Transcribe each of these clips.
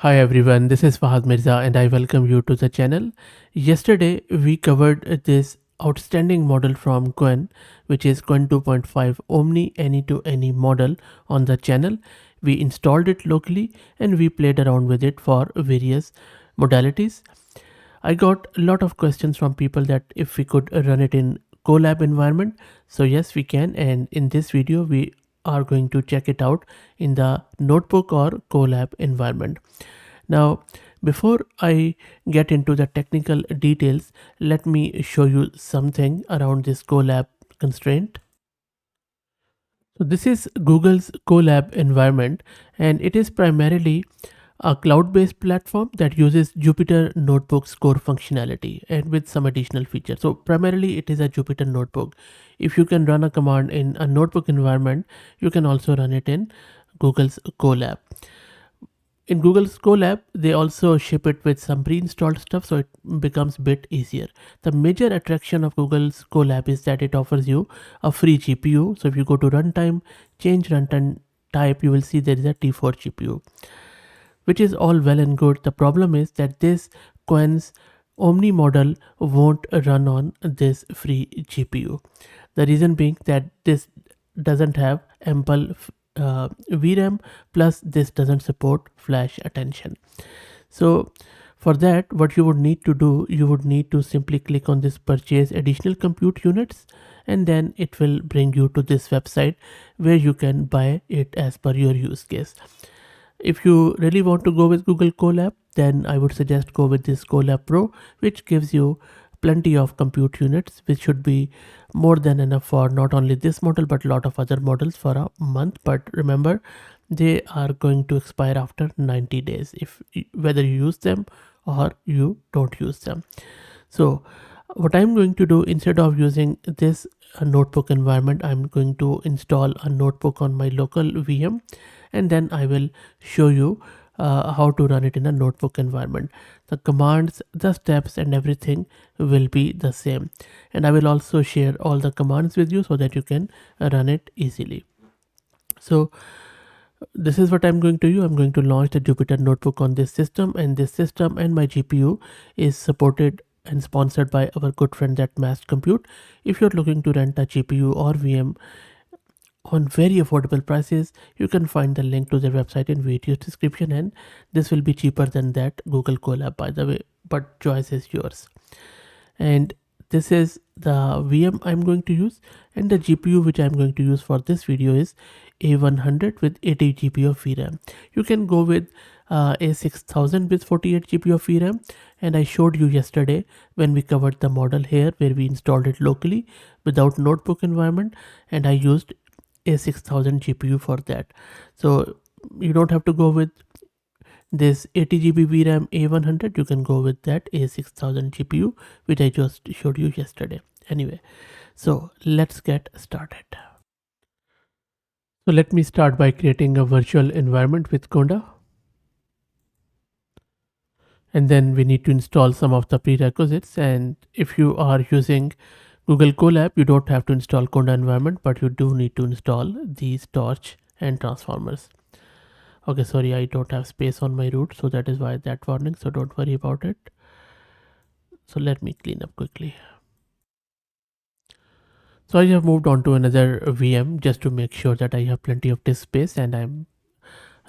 Hi everyone, this is Fahad Mirza and I welcome you to the channel. Yesterday we covered this outstanding model from Qwen, which is Qwen2.5 Omni Any to Any model on the channel. We installed it locally and we played around with it for various modalities. I got a lot of questions from people that if we could run it in Colab environment. So yes, we can, and in this video we are going to check it out in the notebook or Colab environment. Now, before I get into the technical details, let me show you something around this Colab constraint. So this is Google's Colab environment, and it is primarily a cloud-based platform that uses Jupyter Notebook's core functionality and with some additional features. So primarily it is a Jupyter Notebook. If you can run a command in a notebook environment, you can also run it in Google's Colab. In Google's Colab, they also ship it with some pre-installed stuff, so it becomes a bit easier. The major attraction of Google's Colab is that it offers you a free GPU. So if you go to runtime, change runtime type, you will see there is a T4 GPU, which is all well and good. The problem is that this Qwen's Omni model won't run on this free GPU. The reason being that this doesn't have ample VRAM, plus this doesn't support flash attention. So for that, what you would need to do, you would need to simply click on this purchase additional compute units, and then it will bring you to this website where you can buy it as per your use case. If you really want to go with Google Colab, then I would suggest go with this Colab Pro, which gives you plenty of compute units, which should be more than enough for not only this model but a lot of other models for a month. But remember, they are going to expire after 90 days, if whether you use them or you don't use them. So what I'm going to do, instead of using this notebook environment, I'm going to install a notebook on my local VM, and then I will show you how to run it in a notebook environment. The commands, the steps and everything will be the same, and I will also share all the commands with you so that you can run it easily. So this is what I'm going to do. I'm going to launch the Jupyter notebook on this system, and this system and my GPU is supported and sponsored by our good friends at Mass Compute. If you're looking to rent a GPU or VM on very affordable prices, you can find the link to their website in video's description, and this will be cheaper than that Google Colab, by the way, but choice is yours. And this is the VM I'm going to use, and the GPU which I'm going to use for this video is A100 with 80 GB of VRAM. You can go with A6000 with 48 GB of VRAM, and I showed you yesterday when we covered the model here where we installed it locally without notebook environment, and I used A6000 GPU for that. So you don't have to go with this 80 GB VRAM A100, you can go with that A6000 GPU which I just showed you yesterday. Anyway, so let's get started. So let me start by creating a virtual environment with Conda, and then we need to install some of the prerequisites. And if you are using Google Colab, you don't have to install Conda environment, but you do need to install these torch and transformers. Okay, sorry, I don't have space on my root, so that is why that warning, so don't worry about it. So let me clean up quickly. So I have moved on to another VM just to make sure that I have plenty of disk space, and I'm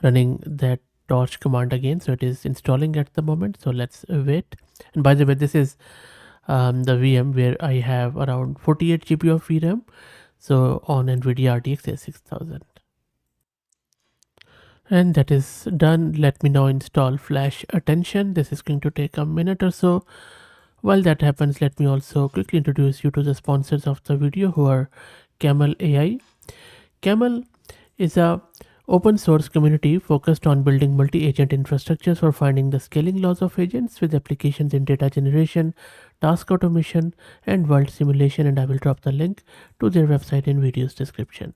running that torch command again. So it is installing at the moment, so let's wait. And by the way, this is the VM where I have around 48 GB of VRAM, so on NVIDIA RTX A6000. And that is done. Let me now install flash attention. This is going to take a minute or so. While that happens, let me also quickly introduce you to the sponsors of the video, who are Camel AI. Camel is a open source community focused on building multi-agent infrastructures for finding the scaling laws of agents with applications in data generation, task automation, and world simulation, and I will drop the link to their website in video's description.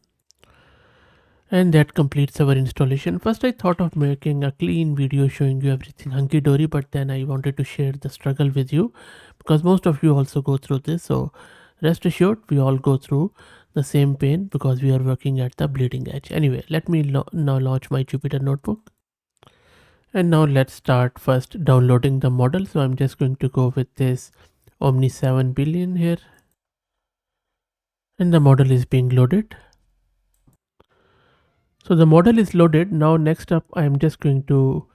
And that completes our installation. First I thought of making a clean video showing you everything hunky-dory, but then I wanted to share the struggle with you because most of you also go through this. So rest assured, we all go through the same pain because we are working at the bleeding edge. Anyway, let me now launch my Jupyter notebook. And now let's start first downloading the model. So I'm just going to go with this Omni 7 billion here, and the model is being loaded. So the model is loaded. Now next up, I'm just going to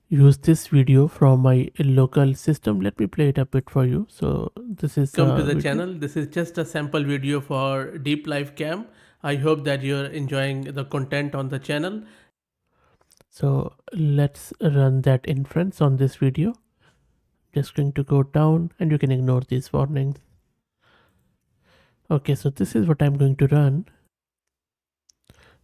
use this video from my local system. Let me play it a bit for you. So this is Welcome to the channel. This is just a sample video for Deep Life Cam. I hope that you're enjoying the content on the channel. So let's run that inference on this video. Just going to go down, and you can ignore these warnings. Okay, so this is what I'm going to run.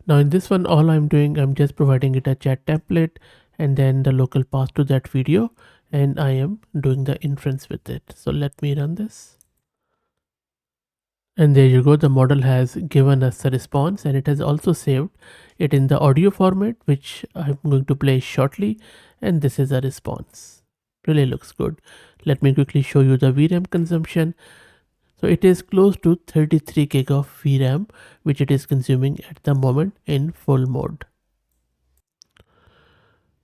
Now in this one, all I'm doing, I'm just providing it a chat template and then the local path to that video, and I am doing the inference with it. So let me run this. And there you go, the model has given us a response, and it has also saved it in the audio format, which I'm going to play shortly. And this is a response. Really looks good. Let me quickly show you the VRAM consumption. So it is close to 33 gig of VRAM, which it is consuming at the moment in full mode.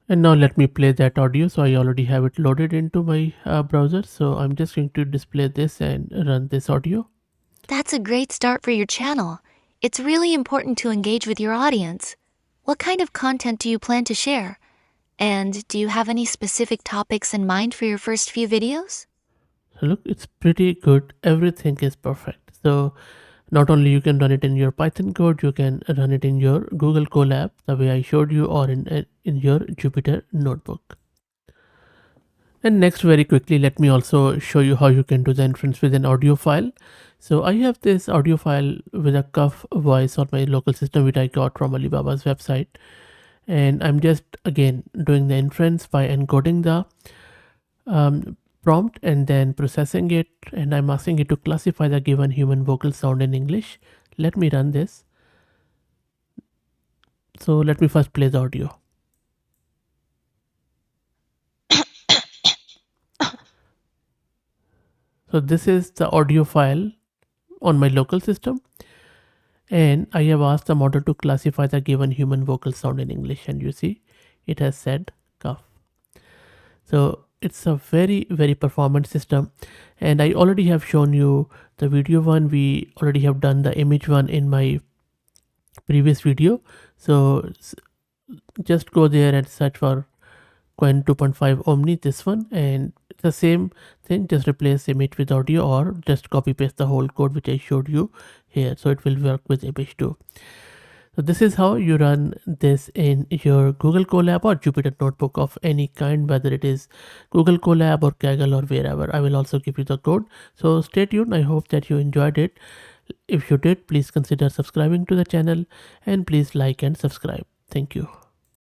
And now let me play that audio. So I already have it loaded into my browser. So I'm just going to display this and run this audio. That's a great start for your channel. It's really important to engage with your audience. What kind of content do you plan to share? And do you have any specific topics in mind for your first few videos? So look, it's pretty good. Everything is perfect. So not only you can run it in your Python code, you can run it in your Google Colab, the way I showed you, or in your Jupyter notebook. And next, very quickly, let me also show you how you can do the inference with an audio file. So I have this audio file with a cuff voice on my local system, which I got from Alibaba's website. And I'm just again doing the inference by encoding the prompt and then processing it, and I'm asking it to classify the given human vocal sound in English. Let me run this. So let me first play the audio. So this is the audio file on my local system, and I have asked the model to classify the given human vocal sound in English, and you see it has said cough. So it's a very performant system, and I already have shown you the video one. We already have done the image one in my previous video. So just go there and search for Qwen2.5 Omni, this one, and it's the same thing, just replace image with audio or just copy paste the whole code which I showed you here, so it will work with image too. So this is how you run this in your Google Colab or Jupyter notebook of any kind, whether it is Google Colab or Kaggle or wherever. I will also give you the code. So stay tuned. I hope that you enjoyed it. If you did, please consider subscribing to the channel, and please like and subscribe. Thank you.